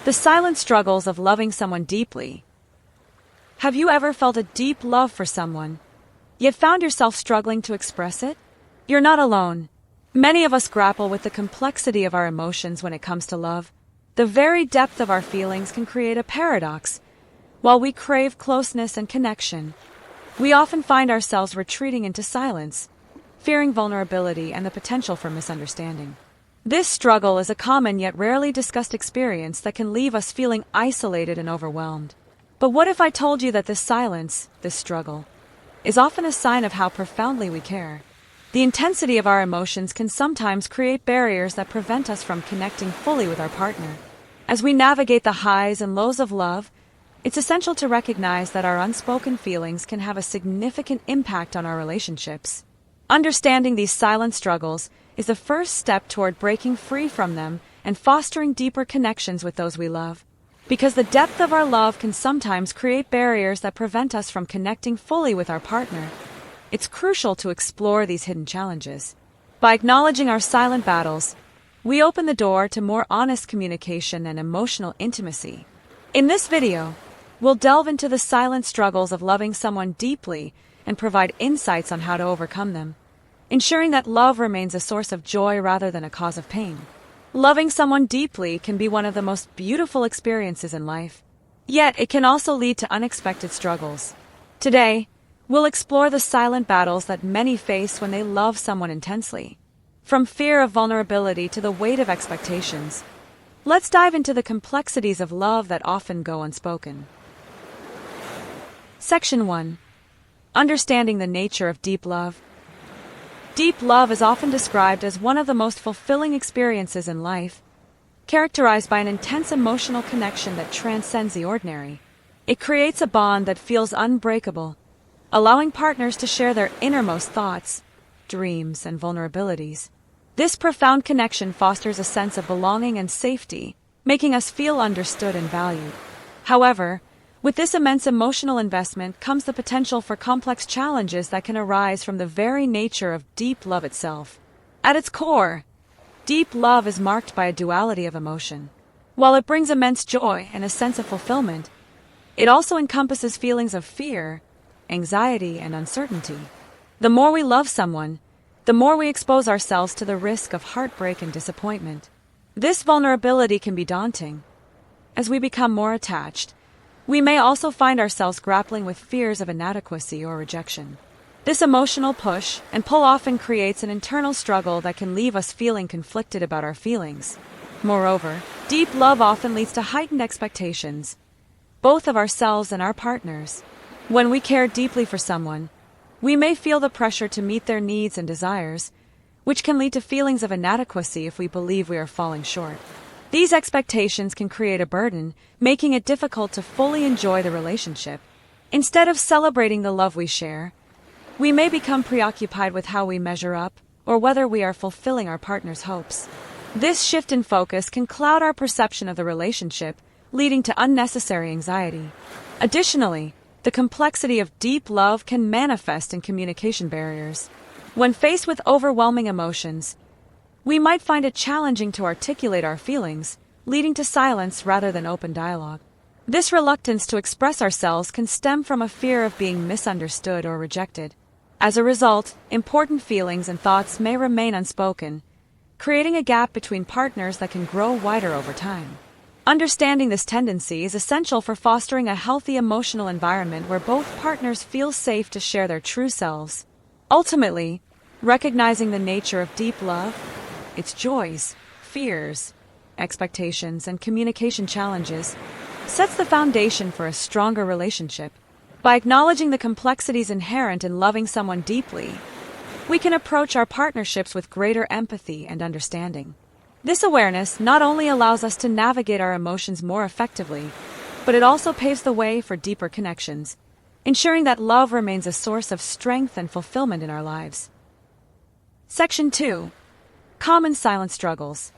The silent struggles of loving someone deeply. Have you ever felt a deep love for someone, yet found yourself struggling to express it? You're not alone. Many of us grapple with the complexity of our emotions when it comes to love. The very depth of our feelings can create a paradox. While we crave closeness and connection, we often find ourselves retreating into silence, fearing vulnerability and the potential for misunderstanding. This struggle is a common yet rarely discussed experience that can leave us feeling isolated and overwhelmed. But what if I told you that this silence, this struggle, is often a sign of how profoundly we care? The intensity of our emotions can sometimes create barriers that prevent us from connecting fully with our partner. As we navigate the highs and lows of love, it's essential to recognize that our unspoken feelings can have a significant impact on our relationships. Understanding these silent struggles is the first step toward breaking free from them and fostering deeper connections with those we love. Because the depth of our love can sometimes create barriers that prevent us from connecting fully with our partner, it's crucial to explore these hidden challenges. By acknowledging our silent battles, we open the door to more honest communication and emotional intimacy. In this video, we'll delve into the silent struggles of loving someone deeply and provide insights on how to overcome them, ensuring that love remains a source of joy rather than a cause of pain. Loving someone deeply can be one of the most beautiful experiences in life, yet it can also lead to unexpected struggles. Today, we'll explore the silent battles that many face when they love someone intensely. From fear of vulnerability to the weight of expectations, let's dive into the complexities of love that often go unspoken. Section 1. Understanding the nature of deep love. Deep love is often described as one of the most fulfilling experiences in life, characterized by an intense emotional connection that transcends the ordinary. It creates a bond that feels unbreakable, allowing partners to share their innermost thoughts, dreams, and vulnerabilities. This profound connection fosters a sense of belonging and safety, making us feel understood and valued. However, with this immense emotional investment comes the potential for complex challenges that can arise from the very nature of deep love itself. At its core, deep love is marked by a duality of emotion. While it brings immense joy and a sense of fulfillment, it also encompasses feelings of fear, anxiety, and uncertainty. The more we love someone, the more we expose ourselves to the risk of heartbreak and disappointment. This vulnerability can be daunting. As we become more attached, we may also find ourselves grappling with fears of inadequacy or rejection. This emotional push and pull often creates an internal struggle that can leave us feeling conflicted about our feelings. Moreover, deep love often leads to heightened expectations, both of ourselves and our partners. When we care deeply for someone, we may feel the pressure to meet their needs and desires, which can lead to feelings of inadequacy if we believe we are falling short. These expectations can create a burden, making it difficult to fully enjoy the relationship. Instead of celebrating the love we share, we may become preoccupied with how we measure up or whether we are fulfilling our partner's hopes. This shift in focus can cloud our perception of the relationship, leading to unnecessary anxiety. Additionally, the complexity of deep love can manifest in communication barriers. When faced with overwhelming emotions, we might find it challenging to articulate our feelings, leading to silence rather than open dialogue. This reluctance to express ourselves can stem from a fear of being misunderstood or rejected. As a result, important feelings and thoughts may remain unspoken, creating a gap between partners that can grow wider over time. Understanding this tendency is essential for fostering a healthy emotional environment where both partners feel safe to share their true selves. Ultimately, recognizing the nature of deep love, its joys, fears, expectations, and communication challenges, sets the foundation for a stronger relationship. By acknowledging the complexities inherent in loving someone deeply, we can approach our partnerships with greater empathy and understanding. This awareness not only allows us to navigate our emotions more effectively, but it also paves the way for deeper connections, ensuring that love remains a source of strength and fulfillment in our lives. Section 2. Common silent struggles.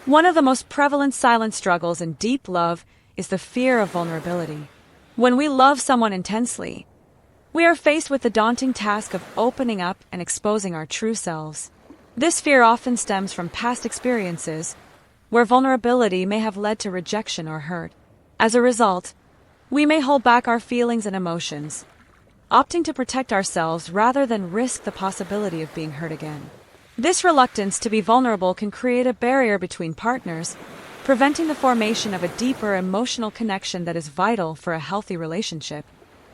One of the most prevalent silent struggles in deep love is the fear of vulnerability. When we love someone intensely, we are faced with the daunting task of opening up and exposing our true selves. This fear often stems from past experiences, where vulnerability may have led to rejection or hurt. As a result, we may hold back our feelings and emotions, opting to protect ourselves rather than risk the possibility of being hurt again. This reluctance to be vulnerable can create a barrier between partners, preventing the formation of a deeper emotional connection that is vital for a healthy relationship.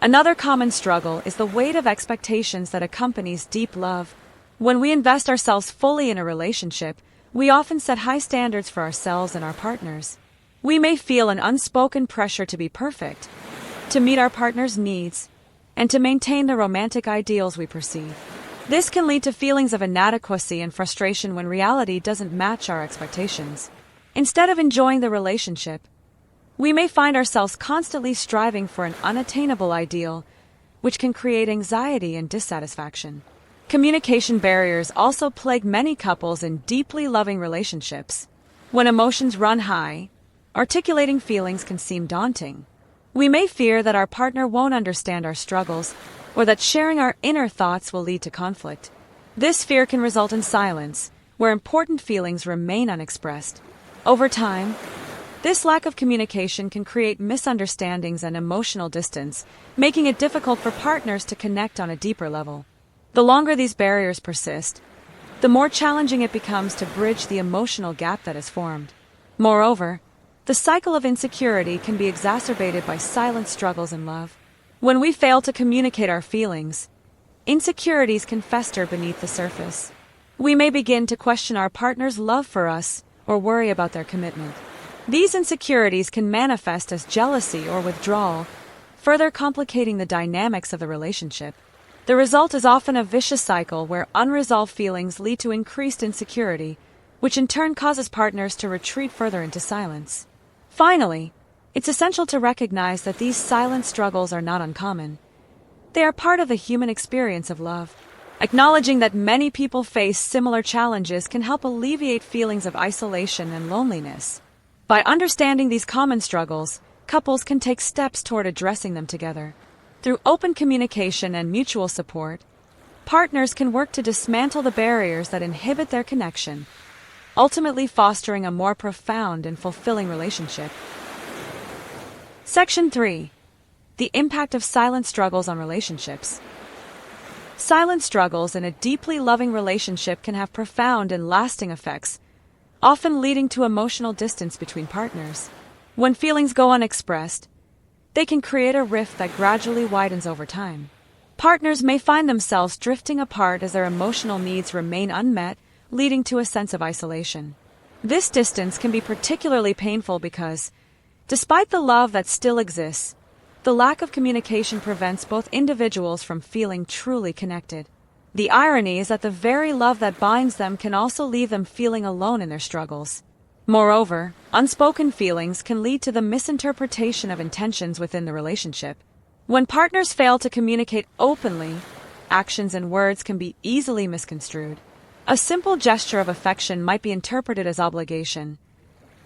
Another common struggle is the weight of expectations that accompanies deep love. When we invest ourselves fully in a relationship, we often set high standards for ourselves and our partners. We may feel an unspoken pressure to be perfect, to meet our partner's needs, and to maintain the romantic ideals we perceive. This can lead to feelings of inadequacy and frustration when reality doesn't match our expectations. Instead of enjoying the relationship, we may find ourselves constantly striving for an unattainable ideal, which can create anxiety and dissatisfaction. Communication barriers also plague many couples in deeply loving relationships. When emotions run high, articulating feelings can seem daunting. We may fear that our partner won't understand our struggles, or that sharing our inner thoughts will lead to conflict. This fear can result in silence, where important feelings remain unexpressed. Over time, this lack of communication can create misunderstandings and emotional distance, making it difficult for partners to connect on a deeper level. The longer these barriers persist, the more challenging it becomes to bridge the emotional gap that has formed. Moreover, the cycle of insecurity can be exacerbated by silent struggles in love. When we fail to communicate our feelings, insecurities can fester beneath the surface. We may begin to question our partner's love for us or worry about their commitment. These insecurities can manifest as jealousy or withdrawal, further complicating the dynamics of the relationship. The result is often a vicious cycle where unresolved feelings lead to increased insecurity, which in turn causes partners to retreat further into silence. Finally, it's essential to recognize that these silent struggles are not uncommon. They are part of the human experience of love. Acknowledging that many people face similar challenges can help alleviate feelings of isolation and loneliness. By understanding these common struggles, couples can take steps toward addressing them together. Through open communication and mutual support, partners can work to dismantle the barriers that inhibit their connection, ultimately fostering a more profound and fulfilling relationship. Section 3. The impact of silent struggles on relationships. Silent struggles in a deeply loving relationship can have profound and lasting effects, often leading to emotional distance between partners. When feelings go unexpressed, they can create a rift that gradually widens over time. Partners may find themselves drifting apart as their emotional needs remain unmet, leading to a sense of isolation. This distance can be particularly painful because, despite the love that still exists, the lack of communication prevents both individuals from feeling truly connected. The irony is that the very love that binds them can also leave them feeling alone in their struggles. Moreover, unspoken feelings can lead to the misinterpretation of intentions within the relationship. When partners fail to communicate openly, actions and words can be easily misconstrued. A simple gesture of affection might be interpreted as obligation,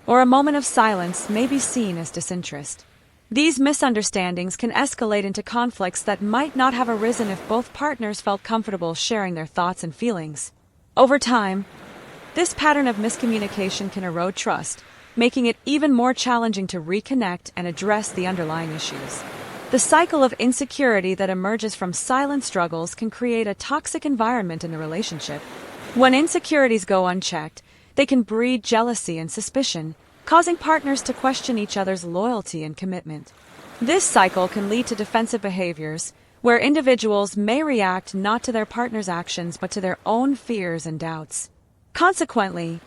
or a moment of silence may be seen as disinterest. These misunderstandings can escalate into conflicts that might not have arisen if both partners felt comfortable sharing their thoughts and feelings. Over time, this pattern of miscommunication can erode trust, making it even more challenging to reconnect and address the underlying issues. The cycle of insecurity that emerges from silent struggles can create a toxic environment in the relationship. When insecurities go unchecked, they can breed jealousy and suspicion, causing partners to question each other's loyalty and commitment. This cycle can lead to defensive behaviors, where individuals may react not to their partner's actions but to their own fears and doubts. Consequently,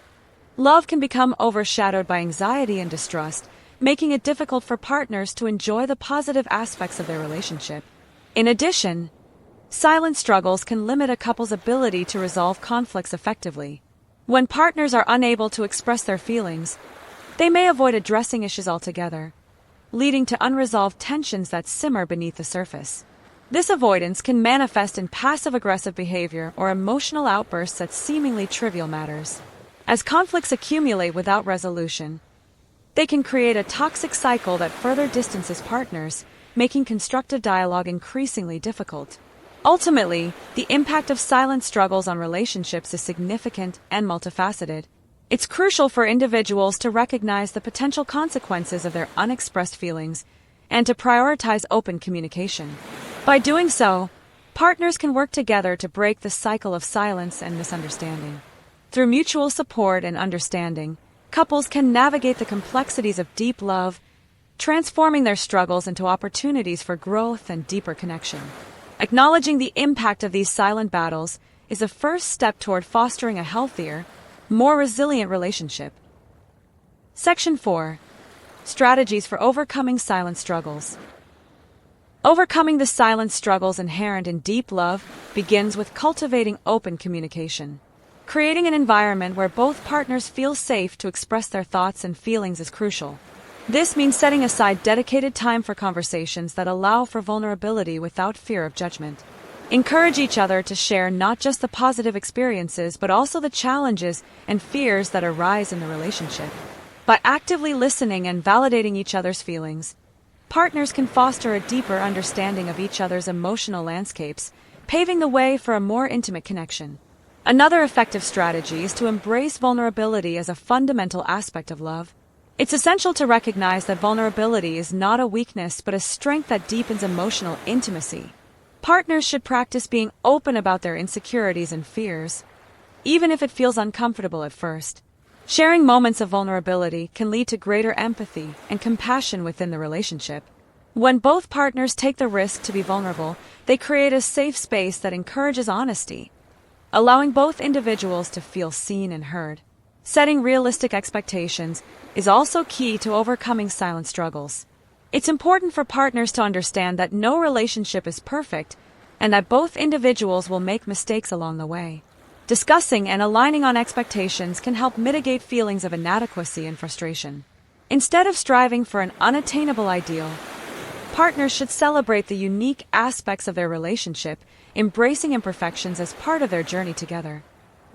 love can become overshadowed by anxiety and distrust, making it difficult for partners to enjoy the positive aspects of their relationship. In addition, silent struggles can limit a couple's ability to resolve conflicts effectively. When partners are unable to express their feelings, they may avoid addressing issues altogether, leading to unresolved tensions that simmer beneath the surface. This avoidance can manifest in passive-aggressive behavior or emotional outbursts at seemingly trivial matters. As conflicts accumulate without resolution, they can create a toxic cycle that further distances partners, making constructive dialogue increasingly difficult. Ultimately, the impact of silent struggles on relationships is significant and multifaceted. It's crucial for individuals to recognize the potential consequences of their unexpressed feelings and to prioritize open communication. By doing so, partners can work together to break the cycle of silence and misunderstanding. Through mutual support and understanding, couples can navigate the complexities of deep love, transforming their struggles into opportunities for growth and deeper connection. Acknowledging the impact of these silent battles is the first step toward fostering a healthier, more resilient relationship. Section 4. Strategies for overcoming silent struggles. Overcoming the silent struggles inherent in deep love begins with cultivating open communication. Creating an environment where both partners feel safe to express their thoughts and feelings is crucial. This means setting aside dedicated time for conversations that allow for vulnerability without fear of judgment. Encourage each other to share not just the positive experiences but also the challenges and fears that arise in the relationship. By actively listening and validating each other's feelings, partners can foster a deeper understanding of each other's emotional landscapes, paving the way for a more intimate connection. Another effective strategy is to embrace vulnerability as a fundamental aspect of love. It's essential to recognize that vulnerability is not a weakness but a strength that deepens emotional intimacy. Partners should practice being open about their insecurities and fears, even if it feels uncomfortable at first. Sharing moments of vulnerability can lead to greater empathy and compassion within the relationship. When both partners take the risk to be vulnerable, they create a safe space that encourages honesty, allowing both individuals to feel seen and heard. Setting realistic expectations is also key to overcoming silent struggles. It's important for partners to understand that no relationship is perfect and that both individuals will make mistakes along the way. Discussing and aligning on expectations can help mitigate feelings of inadequacy and frustration. Instead of striving for an unattainable ideal, partners should celebrate the unique aspects of their relationship, embracing imperfections as part of their journey together.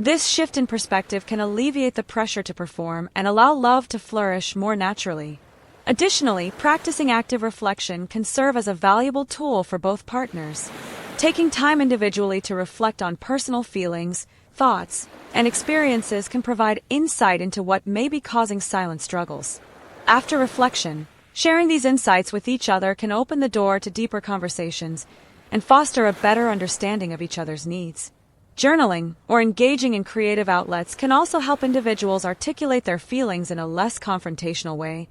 This shift in perspective can alleviate the pressure to perform and allow love to flourish more naturally. Additionally, practicing active reflection can serve as a valuable tool for both partners. Taking time individually to reflect on personal feelings, thoughts, and experiences can provide insight into what may be causing silent struggles. After reflection, sharing these insights with each other can open the door to deeper conversations and foster a better understanding of each other's needs. Journaling or engaging in creative outlets can also help individuals articulate their feelings in a less confrontational way,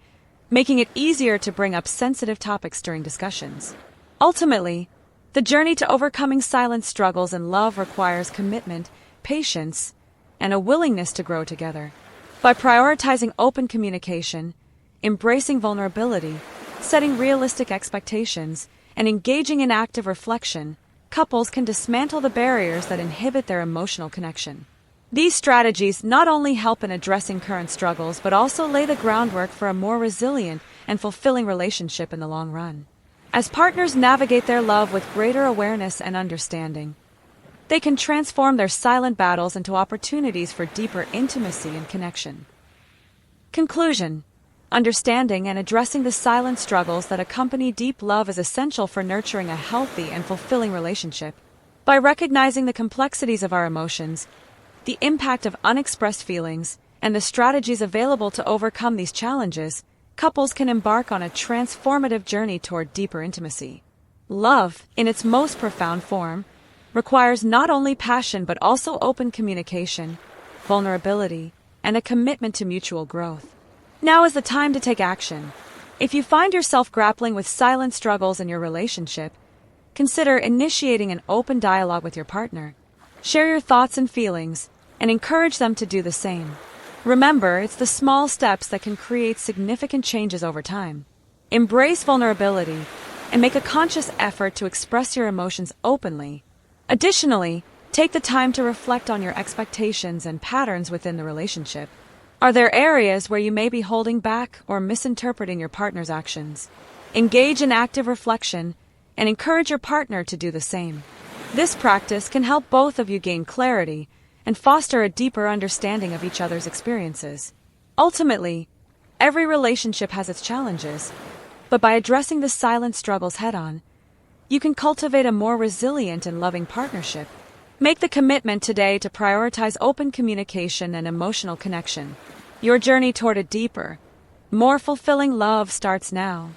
making it easier to bring up sensitive topics during discussions. Ultimately, the journey to overcoming silent struggles in love requires commitment, patience, and a willingness to grow together. By prioritizing open communication, embracing vulnerability, setting realistic expectations, and engaging in active reflection, couples can dismantle the barriers that inhibit their emotional connection. These strategies not only help in addressing current struggles but also lay the groundwork for a more resilient and fulfilling relationship in the long run. As partners navigate their love with greater awareness and understanding, they can transform their silent battles into opportunities for deeper intimacy and connection. Conclusion: understanding and addressing the silent struggles that accompany deep love is essential for nurturing a healthy and fulfilling relationship. By recognizing the complexities of our emotions, the impact of unexpressed feelings, and the strategies available to overcome these challenges, couples can embark on a transformative journey toward deeper intimacy. Love, in its most profound form, requires not only passion but also open communication, vulnerability, and a commitment to mutual growth. Now is the time to take action. If you find yourself grappling with silent struggles in your relationship, consider initiating an open dialogue with your partner. Share your thoughts and feelings, and encourage them to do the same. Remember, it's the small steps that can create significant changes over time. Embrace vulnerability, and make a conscious effort to express your emotions openly. Additionally, take the time to reflect on your expectations and patterns within the relationship. Are there areas where you may be holding back or misinterpreting your partner's actions? Engage in active reflection and encourage your partner to do the same. This practice can help both of you gain clarity and foster a deeper understanding of each other's experiences. Ultimately, every relationship has its challenges, but by addressing the silent struggles head-on, you can cultivate a more resilient and loving partnership. Make the commitment today to prioritize open communication and emotional connection. Your journey toward a deeper, more fulfilling love starts now.